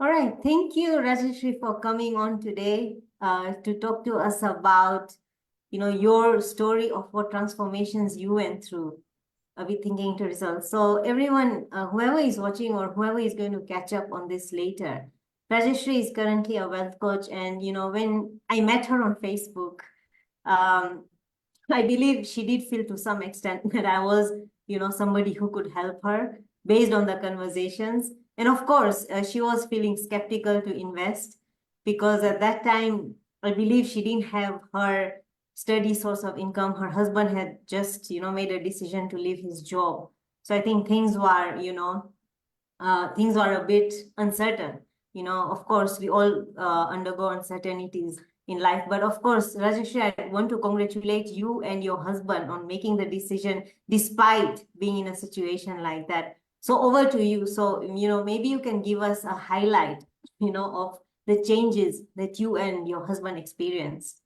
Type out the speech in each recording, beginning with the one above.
All right. Thank you, Rajashri, for coming on today to talk to us about, your story of what transformations you went through with thinking into results. So everyone, whoever is watching or whoever is going to catch up on this later, Rajashri is currently a wealth coach. And, when I met her on Facebook, um, I believe she did feel to some extent that I was, somebody who could help her based on the conversations. And of course, she was feeling skeptical to invest because at that time, I believe she didn't have her steady source of income. Her husband had just, made a decision to leave his job. So I think things were a bit uncertain. Of course, we all undergo uncertainties in life. But of course, Rajeshri, I want to congratulate you and your husband on making the decision despite being in a situation like that. So over to you. So, maybe you can give us a highlight, of the changes that you and your husband experienced.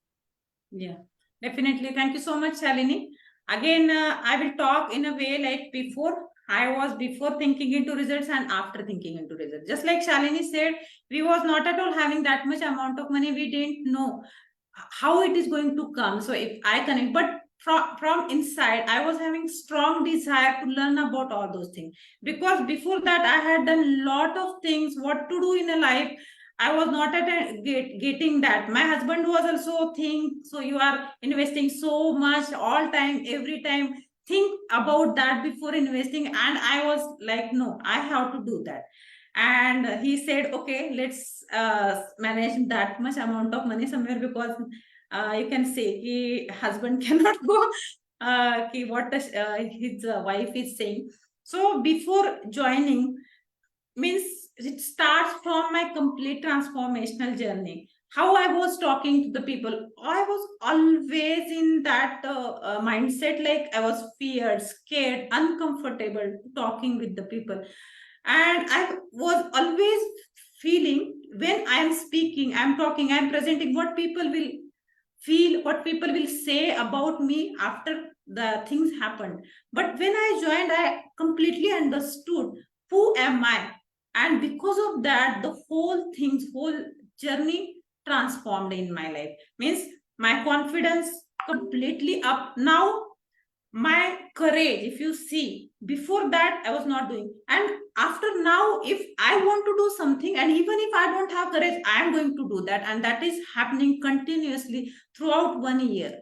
Yeah, definitely. Thank you so much, Shalini. Again, I will talk in a way like before. I was before thinking into results and after thinking into results. Just like Shalini said, we was not at all having that much amount of money. We didn't know how it is going to come. So if I connect, but from inside, I was having strong desire to learn about all those things. Because before that, I had done lot of things, what to do in a life. I was not getting that. My husband was also think, so you are investing so much all time, every time. Think about that before investing. And I was like, no, I have to do that. And he said, okay, let's manage that much amount of money somewhere, because you can say he husband cannot go what his wife is saying. So before joining, means it starts from my complete transformational journey. How I was talking to the people, I was always in that mindset, like I was feared, scared, uncomfortable talking with the people. And I was always feeling, when I am speaking, I'm talking, I'm presenting, what people will feel, what people will say about me after the things happened. But when I joined, I completely understood who am I. And because of that, the whole journey transformed in my life. Means my confidence completely up now. My courage, if you see, before that I was not doing, and after now, if I want to do something, and even if I don't have courage, I am going to do that. And that is happening continuously throughout 1 year.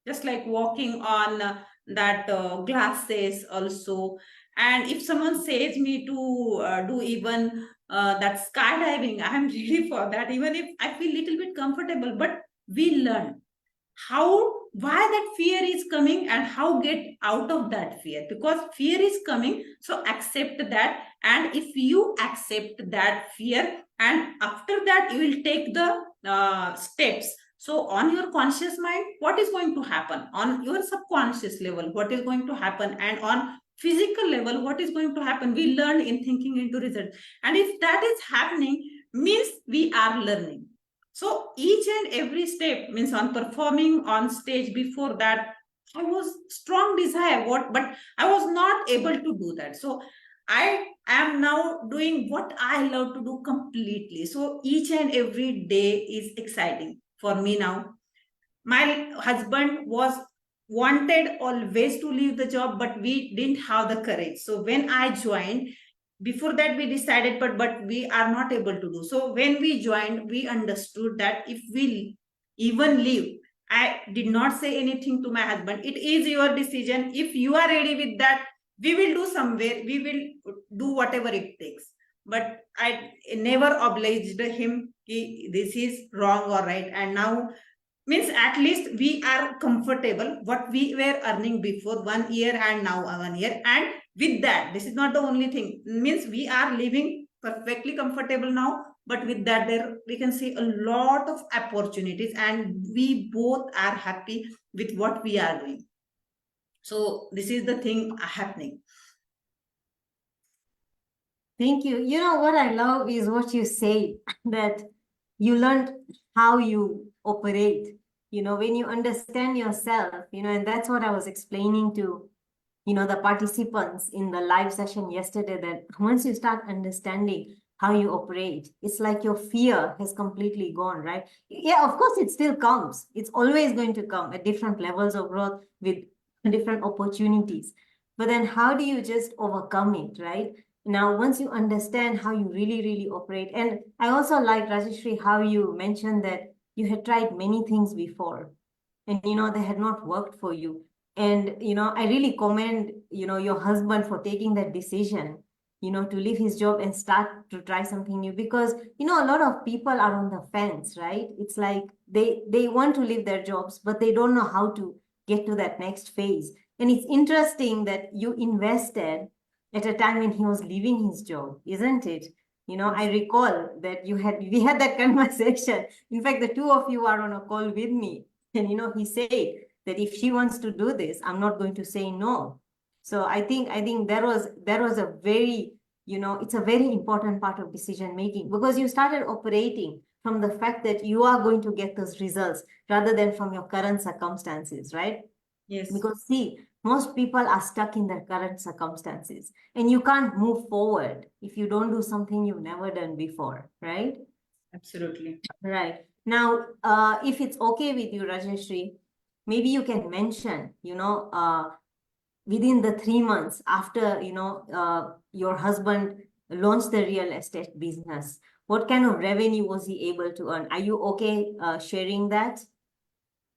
Just like walking on that glasses also. And if someone says me to do even that skydiving, I am ready for that, even if I feel little bit comfortable. But we learn how, why that fear is coming, and how get out of that fear. Because fear is coming, so accept that. And if you accept that fear, and after that you will take the steps. So on your conscious mind, what is going to happen, on your subconscious level, what is going to happen, and on physical level, what is going to happen, we learn in thinking into results. And if that is happening, means we are learning. So each and every step, means on performing on stage, before that I was strong desire what, but I was not able to do that. So I am now doing what I love to do completely. So each and every day is exciting for me now. My husband was wanted always to leave the job, but we didn't have the courage. So when I joined, before that we decided, but we are not able to do. So when we joined, we understood that if we even leave, I did not say anything to my husband, it is your decision. If you are ready with that, we will do somewhere, we will do whatever it takes. But I never obliged him, this is wrong or right. And now, means at least we are comfortable what we were earning before 1 year, and now 1 year. And with that, this is not the only thing, means we are living perfectly comfortable now. But with that, there we can see a lot of opportunities, and we both are happy with what we are doing. So this is the thing happening. Thank you. You know what I love is what you say that you learned how you operate, when you understand yourself, and that's what I was explaining to, the participants in the live session yesterday, that once you start understanding how you operate. It's like your fear has completely gone, right? Yeah, of course, it still comes. It's always going to come at different levels of growth with different opportunities. But then how do you just overcome it, right? Now, once you understand how you really, really operate, and I also like, Rajashri, how you mentioned that you had tried many things before and, they had not worked for you. And, I really commend, your husband for taking that decision, to leave his job and start to try something new because, a lot of people are on the fence, right? It's like they want to leave their jobs, but they don't know how to get to that next phase. And it's interesting that you invested at a time when he was leaving his job, isn't it? I Yes. recall that we had that conversation. In fact, the two of you are on a call with me. And he said that if she wants to do this, I'm not going to say no. So I think that was a very, it's a very important part of decision making because you started operating from the fact that you are going to get those results rather than from your current circumstances, right? Yes, Because see, most people are stuck in their current circumstances and you can't move forward if you don't do something you've never done before, right? absolutely. Right. Now, if it's okay with you, Rajeshri, maybe you can mention, within the 3 months after, your husband launched the real estate business, what kind of revenue was he able to earn? Are you okay sharing that?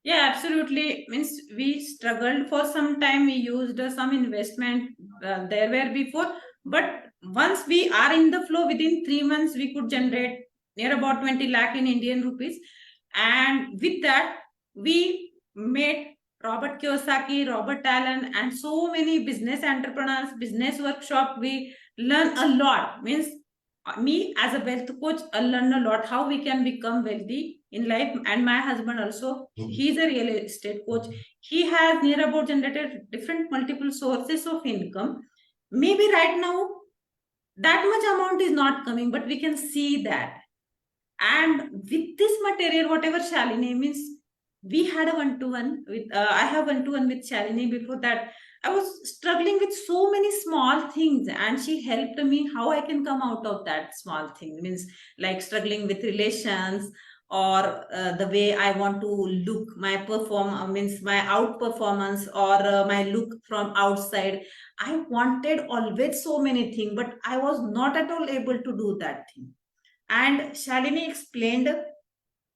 Yeah, absolutely. Means we struggled for some time. We used some investment there were before, but once we are in the flow, within 3 months we could generate near about 20 lakh in Indian rupees, and with that we made Robert Kiyosaki, Robert Allen, and so many business entrepreneurs, business workshop. We learn a lot. Means me as a wealth coach, I learn a lot how we can become wealthy in life. And my husband also, he's a real estate coach. He has near about generated different multiple sources of income. Maybe right now that much amount is not coming, but we can see that. And with this material, whatever Shalini means, we had a one-to-one with, I have one-to-one with Shalini. Before that, I was struggling with so many small things, and she helped me how I can come out of that small thing. Means like struggling with relations, or the way I want to look, my perform means my out performance, or my look from outside. I wanted always so many things, but I was not at all able to do that thing. And Shalini explained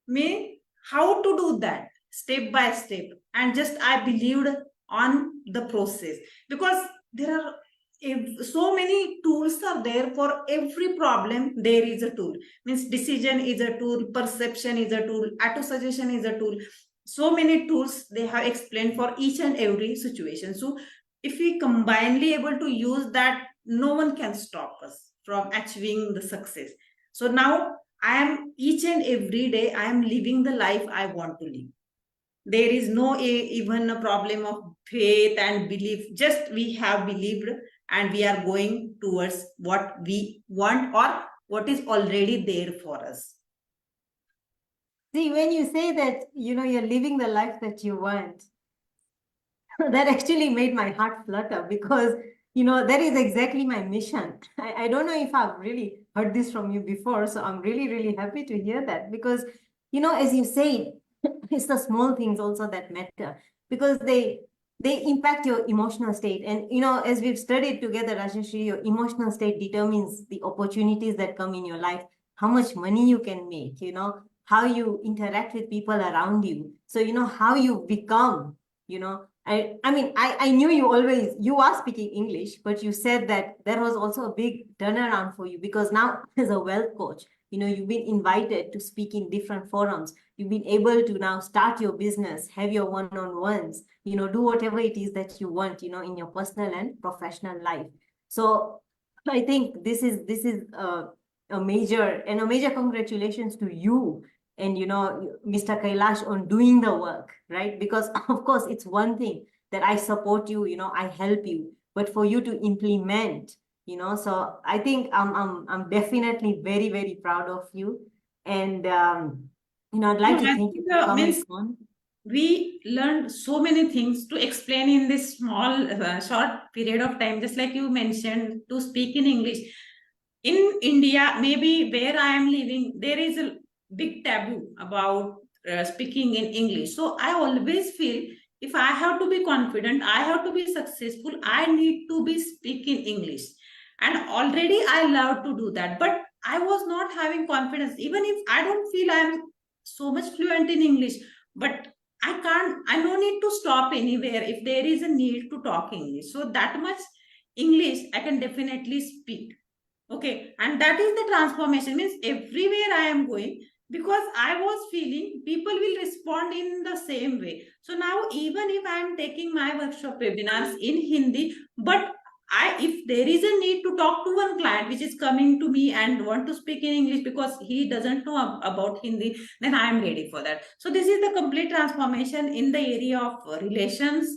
me how to do that step by step. And just I believed on the process, because there are so many tools are there. For every problem there is a tool. Means decision is a tool, perception is a tool, auto suggestion is a tool. So many tools they have explained for each and every situation. So if we combinedly able to use that, no one can stop us from achieving the success. So now I am each and every day, I am living the life I want to live. There is no even a problem of faith and belief. Just we have believed and we are going towards what we want or what is already there for us. See, when you say that, you're living the life that you want, that actually made my heart flutter because that is exactly my mission. I don't know if I've really heard this from you before, so I'm really, really happy to hear that because as you say, it's the small things also that matter because they impact your emotional state. And as we've studied together, Rajashri, your emotional state determines the opportunities that come in your life, how much money you can make, how you interact with people around you. So how you become, I mean, I knew you are speaking English, but you said that there was also a big turnaround for you because now as a wealth coach, you've been invited to speak in different forums. You've been able to now start your business, have your one-on-ones, do whatever it is that you want, in your personal and professional life. So I think this is a major congratulations to you and Mr. Kailash on doing the work, right? Because of course it's one thing that I support you, I help you, but for you to implement, so I think I'm definitely very, very proud of you. And I'd No, like to I thank you think, for coming means on. we learned so many things to explain in this small, short period of time. Just like you mentioned, to speak in English. in India, maybe where I am living, there is a big taboo about speaking in English. So I always feel if I have to be confident, I have to be successful, I need to be speaking English. And already I love to do that, but I was not having confidence. Even if I don't feel I'm so much fluent in English, but I can't, I no need to stop anywhere if there is a need to talk English. So that much English I can definitely speak. Okay, and that is the transformation. Means everywhere I am going, because I was feeling people will respond in the same way. So now, even if I am taking my workshop webinars in Hindi, but if there is a need to talk to one client which is coming to me and want to speak in English because he doesn't know about Hindi, then I am ready for that. So this is the complete transformation in the area of relations.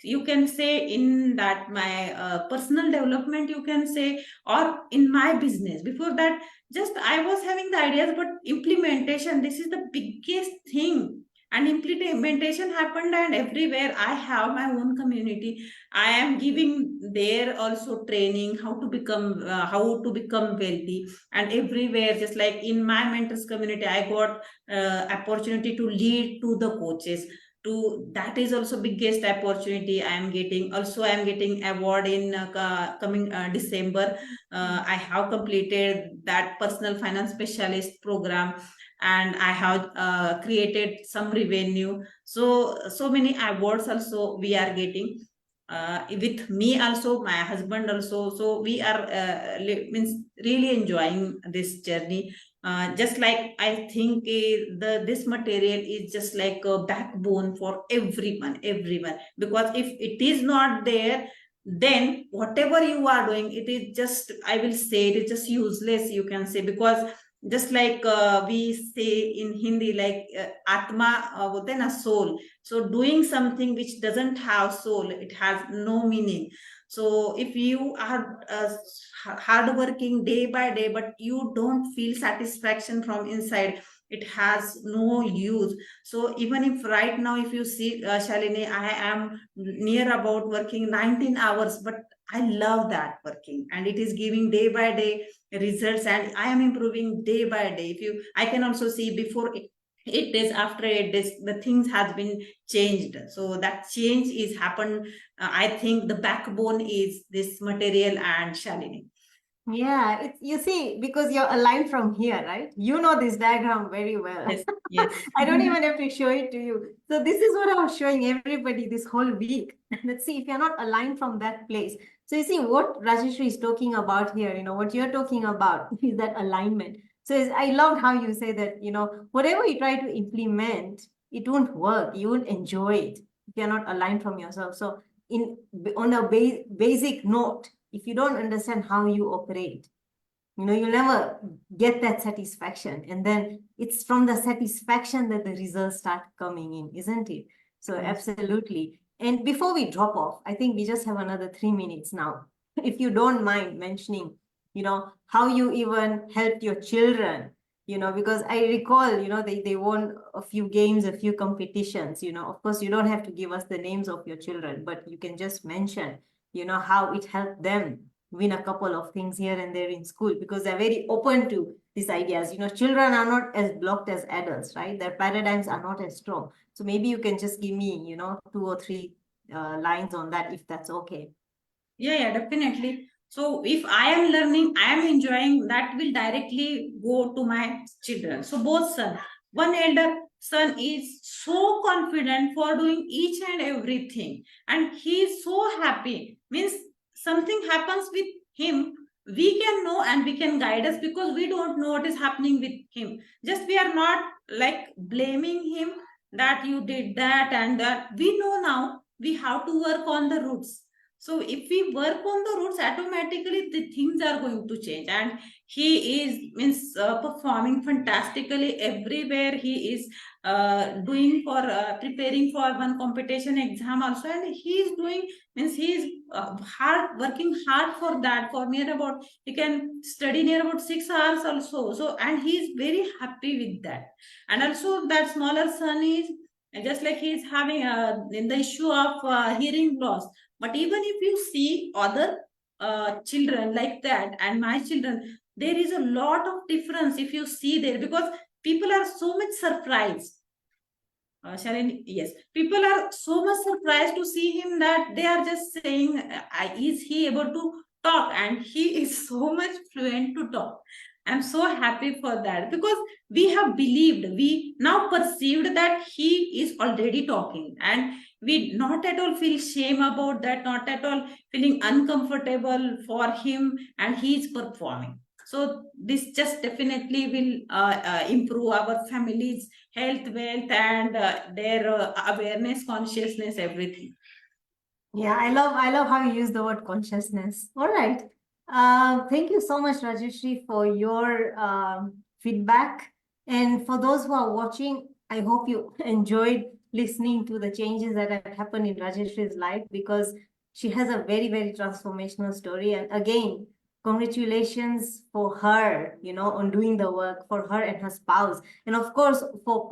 You can say in that my personal development, you can say, or in my business. Before that, just I was having the ideas, but implementation, this is the biggest thing. And implementation happened, and everywhere I have my own community. I am giving there also training how to become wealthy. And everywhere, just like in my mentors community, I got opportunity to lead to the coaches. To that is also biggest opportunity I am getting. Also I am getting award in coming December. I have completed that personal finance specialist program, and I have created some revenue. So many awards also we are getting, with me also, my husband also. So we are means really enjoying this journey. Just like I think the this material is just like a backbone for everyone, because if it is not there, then whatever you are doing, it is just, I will say, it is just useless, you can say. Because just like we say in Hindi, like atma bolte na, soul. So doing something which doesn't have soul, it has no meaning. So if you are hard working day by day, but you don't feel satisfaction from inside, it has no use. So even if right now, if you see, Shalini, I am near about working 19 hours, but I love that working, and it is giving day by day results, and I am improving day by day. If you, I can also see before 8 days, after 8 days, the things has been changed. So that change is happened. I think the backbone is this material and Shalini. Yeah, it's, you see, because you're aligned from here, right? You know this diagram very well. Yes, yes. I don't even have to show it to you. So this is what I was showing everybody this whole week. Let's see if you're not aligned from that place. So you see what Rajashri is talking about here, what you're talking about is that alignment. So I loved how you say that, whatever you try to implement, it won't work. You won't enjoy it if you're not aligned from yourself. So on a basic note, if you don't understand how you operate, you'll never get that satisfaction. And then it's from the satisfaction that the results start coming in, isn't it? So Yes. absolutely. And before we drop off, I think we just have another 3 minutes now. If you don't mind mentioning, how you even helped your children, because I recall, they won a few games, a few competitions, of course, you don't have to give us the names of your children, but you can just mention, how it helped them win a couple of things here and there in school, because they're very open to these ideas. Children are not as blocked as adults, right? Their paradigms are not as strong. So maybe you can just give me, 2 or 3 lines on that, if that's okay. Yeah, definitely. So if I am learning, I am enjoying, that will directly go to my children. So both son, one elder son is so confident for doing each and everything, and he is so happy. Means something happens with him, we can know and we can guide us, because we don't know what is happening with him. Just we are not like blaming him that you did that and that. We know now we have to work on the roots. So if we work on the roots, automatically the things are going to change. And he is means performing fantastically everywhere. He is doing for preparing for one competition exam also, and he is doing, means he is hard working hard for that, for near about, he can study near about 6 hours also. So and he is very happy with that. And also that smaller son is just like he is having in the issue of hearing loss. But even if you see other children like that and my children, there is a lot of difference if you see there, because people are so much surprised. Shalini, yes, people are so much surprised to see him that they are just saying, is he able to talk? And he is so much fluent to talk. I'm so happy for that, because we have believed, we now perceived that he is already talking, and we not at all feel shame about that, not at all feeling uncomfortable for him, and he is performing. So this just definitely will improve our families health, wealth, and their awareness, consciousness, everything. Yeah, I love how you use the word consciousness. All right. Thank you so much, Rajashri, for your feedback. And for those who are watching, I hope you enjoyed listening to the changes that have happened in Rajashri's life, because she has a very, very transformational story. And again, congratulations for her, on doing the work, for her and her spouse. And of course, for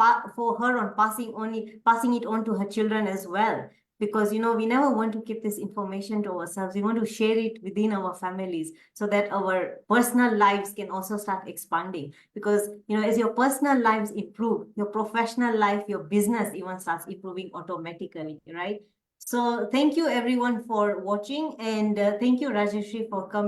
her on passing it on to her children as well, because we never want to keep this information to ourselves. We want to share it within our families, so that our personal lives can also start expanding, because as your personal lives improve, your professional life, your business even starts improving automatically, right? So thank you everyone for watching, and thank you, Rajashri, for coming.